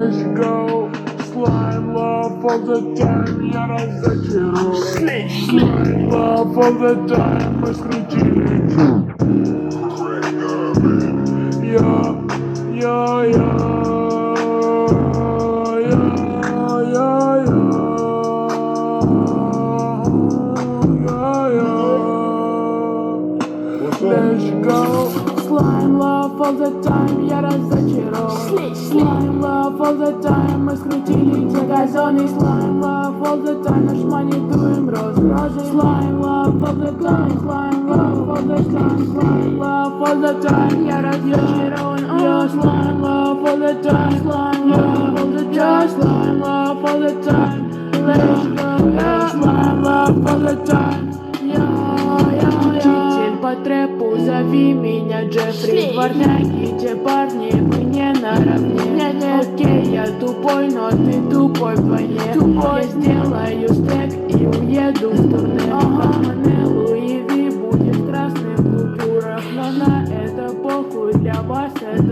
Let's go, slime love all the time, я разочарую. Slime love all the time, мы скрутили. Let's go, slime love all the time, я разочарован. Slime love all the time, мы скрутили те газоны. Slime love all the time, наш монитуем розы. Slime love all the time, slime love all the time, slime love all the time, я разочарован. Slime love all the time, slime love all the time, slime love all the time. Let's go, slime love all the time. По трэпу зови меня Джеффри. Дворняги, те парни, мы не наравне. Окей, я тупой, но ты тупой вдвойне. Я сделаю стек и уеду в турне. Манелу и Ви будет в красных купюрах. Но на это похуй, для вас это